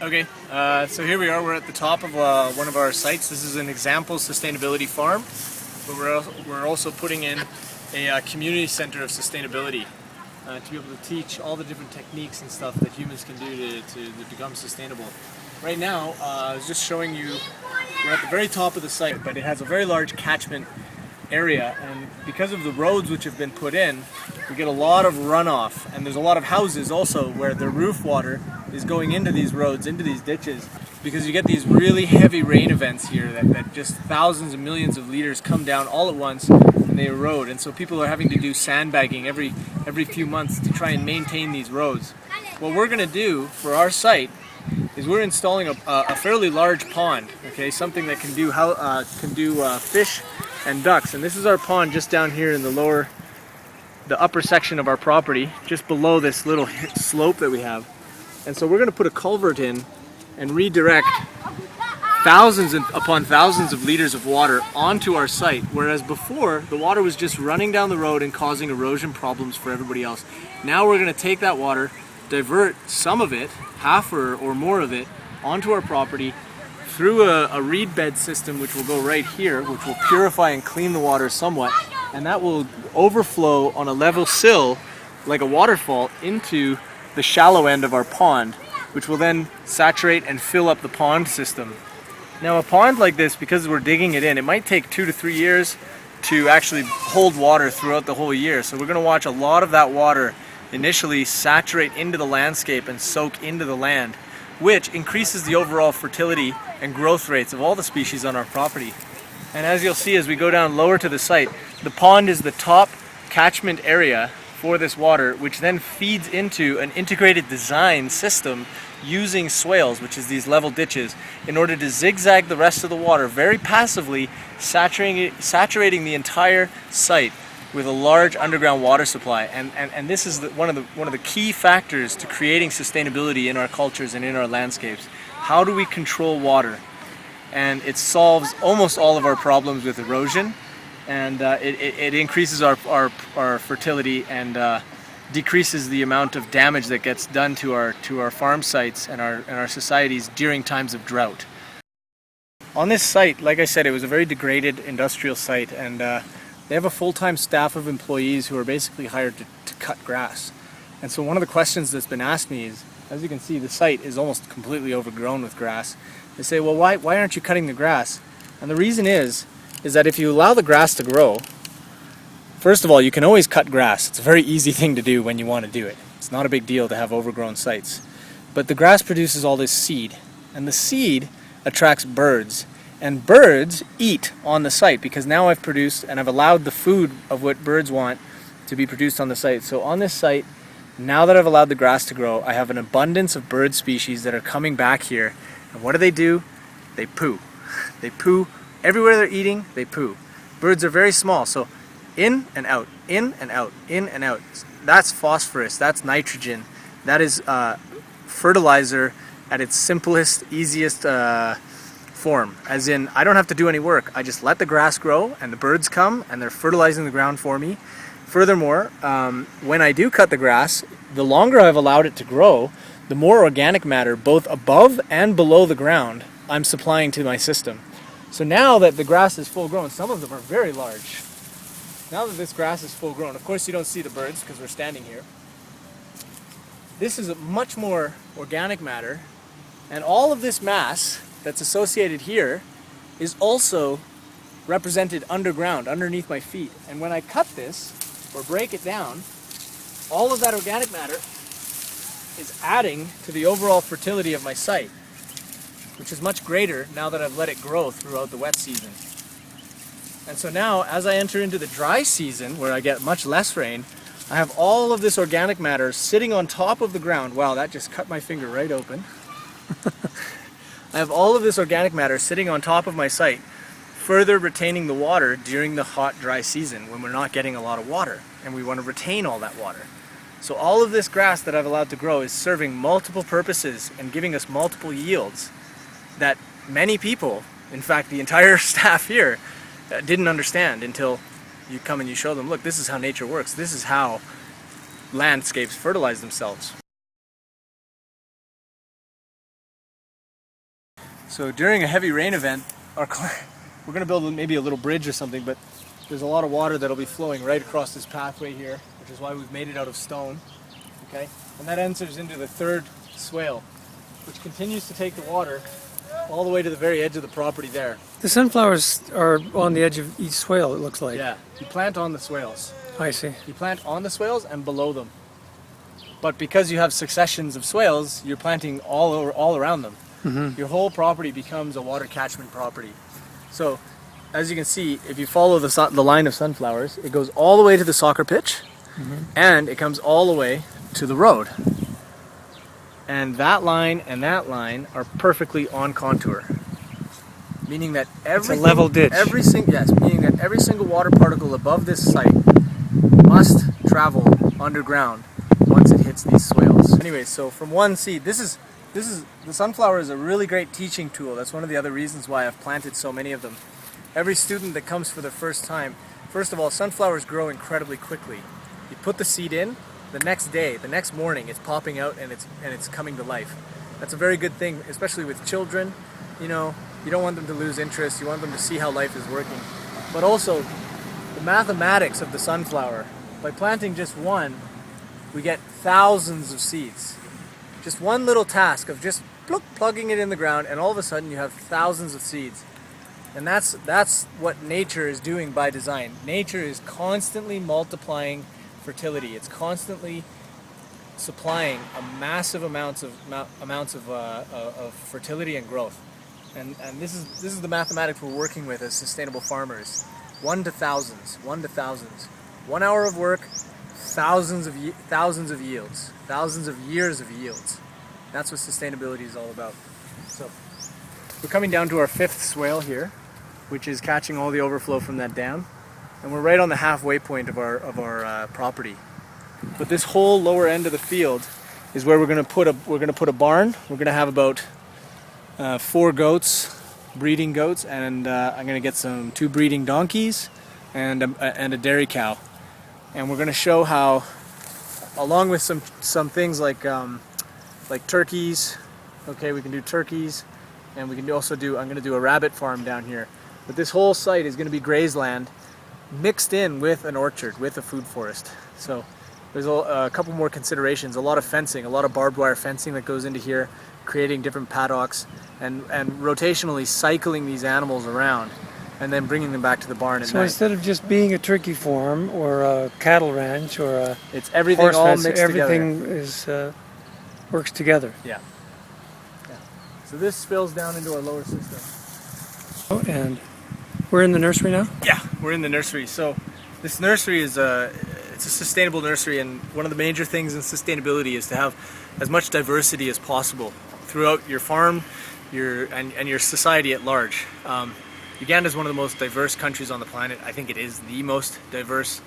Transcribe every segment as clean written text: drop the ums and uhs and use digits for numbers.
Okay, so here we are. We're at the top of one of our sites. This is an example sustainability farm, but we're also putting in a community center of sustainability to be able to teach all the different techniques and stuff that humans can do to become sustainable. Right now, I was just showing you, we're at the very top of the site, but it has a very large catchment area, and because of the roads which have been put in, we get a lot of runoff, and there's a lot of houses also where the roof water is going into these roads, into these ditches, because you get these really heavy rain events here that just thousands and millions of liters come down all at once and they erode, and so people are having to do sandbagging every few months to try and maintain these roads. What we're going to do for our site is we're installing a fairly large pond, okay, something that can do fish and ducks, and this is our pond just down here in the upper section of our property, just below this little slope that we have. And so we're going to put a culvert in and redirect thousands upon thousands of liters of water onto our site, whereas before the water was just running down the road and causing erosion problems for everybody else. Now we're going to take that water, divert some of it, half or more of it, onto our property through a reed bed system which will go right here, which will purify and clean the water somewhat, and that will overflow on a level sill like a waterfall into the shallow end of our pond, which will then saturate and fill up the pond system. Now a pond like this, because we're digging it in, it might take 2 to 3 years to actually hold water throughout the whole year. So we're going to watch a lot of that water initially saturate into the landscape and soak into the land, which increases the overall fertility and growth rates of all the species on our property. And as you'll see as we go down lower to the site, the pond is the top catchment area for this water, which then feeds into an integrated design system using swales, which is these level ditches, in order to zigzag the rest of the water very passively, saturating the entire site with a large underground water supply. And this is one of the key factors to creating sustainability in our cultures and in our landscapes. How do we control water? And it solves almost all of our problems with erosion, and it increases our fertility and decreases the amount of damage that gets done to our farm sites and our societies during times of drought. On this site, like I said, it was a very degraded industrial site, and they have a full-time staff of employees who are basically hired to cut grass. And so one of the questions that's been asked me is, as you can see, the site is almost completely overgrown with grass. They say, well, why aren't you cutting the grass? And the reason is that if you allow the grass to grow, first of all, you can always cut grass. It's a very easy thing to do when you want to do it. It's not a big deal to have overgrown sites. But the grass produces all this seed, and the seed attracts birds. And birds eat on the site, because now I've produced and I've allowed the food of what birds want to be produced on the site. So on this site, now that I've allowed the grass to grow, I have an abundance of bird species that are coming back here. And what do? They poo. They poo. Everywhere they're eating, they poo. Birds are very small, so in and out, in and out, in and out. That's phosphorus, that's nitrogen, that is fertilizer at its simplest, easiest form. As in, I don't have to do any work. I just let the grass grow and the birds come and they're fertilizing the ground for me. Furthermore, when I do cut the grass, the longer I've allowed it to grow, the more organic matter, both above and below the ground, I'm supplying to my system. So now that the grass is full grown, some of them are very large. Now that this grass is full grown, of course you don't see the birds because we're standing here. This is a much more organic matter, and all of this mass that's associated here is also represented underground, underneath my feet. And when I cut this, or break it down, all of that organic matter is adding to the overall fertility of my site, which is much greater now that I've let it grow throughout the wet season. And so now, as I enter into the dry season, where I get much less rain, I have all of this organic matter sitting on top of the ground. Wow, that just cut my finger right open. I have all of this organic matter sitting on top of my site, further retaining the water during the hot, dry season when we're not getting a lot of water, and we want to retain all that water. So all of this grass that I've allowed to grow is serving multiple purposes and giving us multiple yields that many people, in fact the entire staff here, didn't understand until you come and you show them, look, this is how nature works. This is how landscapes fertilize themselves. So during a heavy rain event, we're going to build maybe a little bridge or something, but there's a lot of water that'll be flowing right across this pathway here, which is why we've made it out of stone. Okay, and that enters into the third swale, which continues to take the water all the way to the very edge of the property there. The sunflowers are on the edge of each swale, it looks like. Yeah, you plant on the swales. I see. You plant on the swales and below them. But because you have successions of swales, you're planting all around them. Mm-hmm. Your whole property becomes a water catchment property. So, as you can see, if you follow the line of sunflowers, it goes all the way to the soccer pitch, mm-hmm. and it comes all the way to the road. And that line are perfectly on contour, meaning that it's a level ditch. Meaning that every single water particle above this site must travel underground once it hits these swales. Anyway, so from one seed, the sunflower is a really great teaching tool. That's one of the other reasons why I've planted so many of them. Every student that comes for the first time, first of all, sunflowers grow incredibly quickly. You put the seed in, the next day, the next morning, it's popping out and it's coming to life. That's a very good thing, especially with children. You know, you don't want them to lose interest. You want them to see how life is working. But also, the mathematics of the sunflower. By planting just one, we get thousands of seeds. Just one little task of just plugging it in the ground, and all of a sudden you have thousands of seeds. And that's what nature is doing by design. Nature is constantly multiplying fertility. It's constantly supplying a massive amounts of fertility and growth. And this is the mathematics we're working with as sustainable farmers. 1 to thousands. 1 hour of work, thousands of yields, thousands of years of yields. That's what sustainability is all about. So we're coming down to our fifth swale here, which is catching all the overflow from that dam, and we're right on the halfway point of our property. But this whole lower end of the field is where we're going to put a barn. We're going to have about 4 goats, breeding goats, and I'm going to get 2 breeding donkeys and a dairy cow. And we're going to show how, along with some things like turkeys. Okay, we can do turkeys, and we can also I'm going to do a rabbit farm down here. But this whole site is going to be grazeland mixed in with an orchard, with a food forest. So there's a couple more considerations. A lot of fencing, a lot of barbed wire fencing that goes into here, creating different paddocks, and rotationally cycling these animals around, and then bringing them back to the barn at night. So instead of just being a turkey farm or a cattle ranch or a it's everything horse all fence, mixed everything together. is works together. Yeah. So this spills down into our lower system. Oh, and we're in the nursery now? Yeah, we're in the nursery. So this nursery is it's a sustainable nursery, and one of the major things in sustainability is to have as much diversity as possible throughout your farm, and your society at large. Uganda is one of the most diverse countries on the planet. I think it is the most diverse,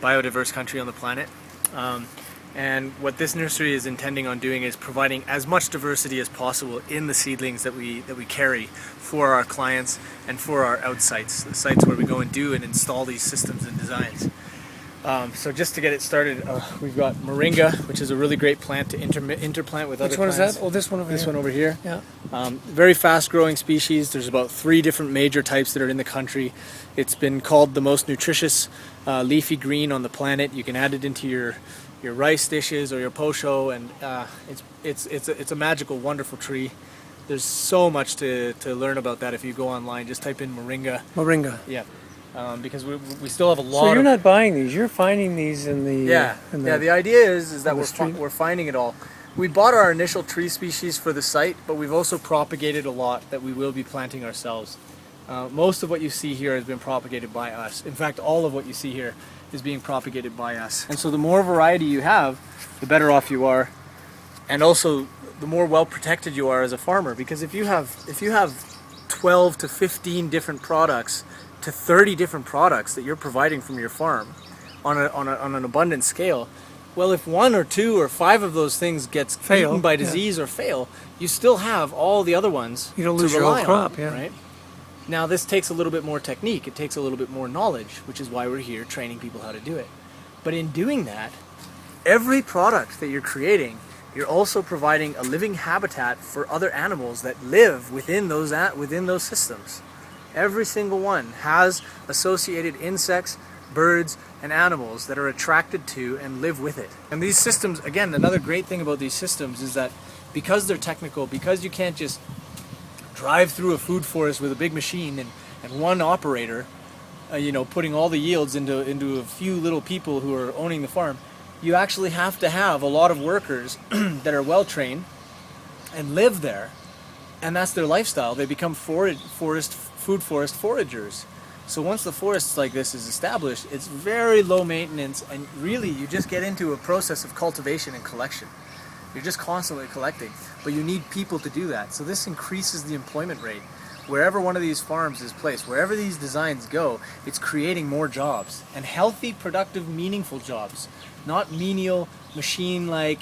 biodiverse country on the planet. And what this nursery is intending on doing is providing as much diversity as possible in the seedlings that we carry for our clients and for our out sites, the sites where we go and do and install these systems and designs. So just to get it started, we've got moringa, which is a really great plant to interplant with other plants. Which one is that? Oh, this one over here. This one over here. Yeah. Very fast-growing species. There's about 3 different major types that are in the country. It's been called the most nutritious leafy green on the planet. You can add it into your rice dishes or your posho, and it's a magical, wonderful tree. There's so much to learn about that if you go online. Just type in moringa. Moringa. Yeah. Because we still have a lot. So you're not buying these; you're finding these in the The idea is that we're finding it all. We bought our initial tree species for the site, but we've also propagated a lot that we will be planting ourselves. Most of what you see here has been propagated by us. In fact, all of what you see here is being propagated by us. And so the more variety you have, the better off you are, and also the more well protected you are as a farmer. Because if you have 12 to 15 different products to 30 different products that you're providing from your farm on an abundant scale, well, if 1 or 2 or 5 of those things gets eaten by disease or fail, you still have all the other ones you don't to lose your rely whole crop, on, yeah. right? Now this takes a little bit more technique, it takes a little bit more knowledge, which is why we're here training people how to do it. But in doing that, every product that you're creating, you're also providing a living habitat for other animals that live within those systems. Every single one has associated insects, birds, and animals that are attracted to and live with it. And these systems, again, another great thing about these systems is that because they're technical, because you can't just drive through a food forest with a big machine and one operator, putting all the yields into a few little people who are owning the farm, you actually have to have a lot of workers that are well trained and live there, and that's their lifestyle. They become food forest foragers. So once the forest like this is established, it's very low maintenance, and really you just get into a process of cultivation and collection. You're just constantly collecting, but you need people to do that. So this increases the employment rate. Wherever one of these farms is placed, wherever these designs go, it's creating more jobs, and healthy, productive, meaningful jobs. Not menial, machine-like,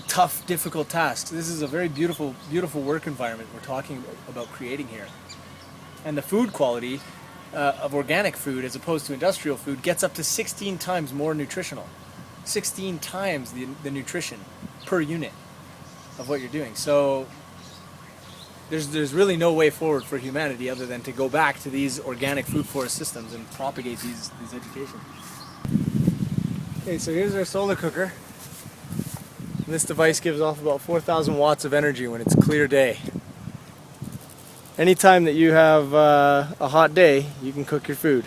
tough, difficult tasks. This is a very beautiful, beautiful work environment we're talking about creating here. And the food quality of organic food as opposed to industrial food gets up to 16 times more nutritional. 16 times the nutrition per unit of what you're doing. So there's really no way forward for humanity other than to go back to these organic food forest systems and propagate these education. Okay, so here's our solar cooker. And this device gives off about 4,000 watts of energy when it's a clear day. Anytime that you have a hot day, you can cook your food.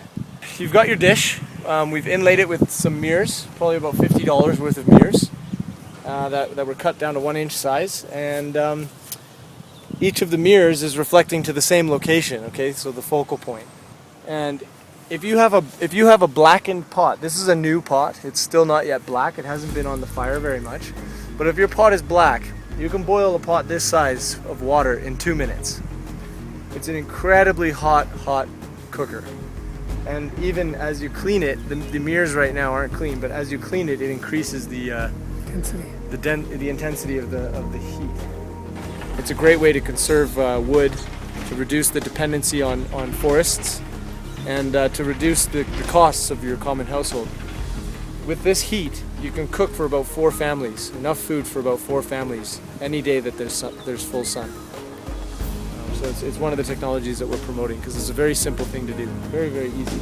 You've got your dish. We've inlaid it with some mirrors, probably about $50 worth of mirrors that were cut down to 1-inch size, and each of the mirrors is reflecting to the same location. Okay, so the focal point. And if you have a blackened pot, this is a new pot. It's still not yet black. It hasn't been on the fire very much. But if your pot is black, you can boil a pot this size of water in 2 minutes. It's an incredibly hot cooker. And even as you clean it, the mirrors right now aren't clean, but as you clean it, it increases the intensity of the heat. It's a great way to conserve wood, to reduce the dependency on forests, and to reduce the costs of your common household. With this heat, you can cook for about 4 families, enough food for about 4 families, any day that there's full sun. So it's one of the technologies that we're promoting because it's a very simple thing to do, very, very easy.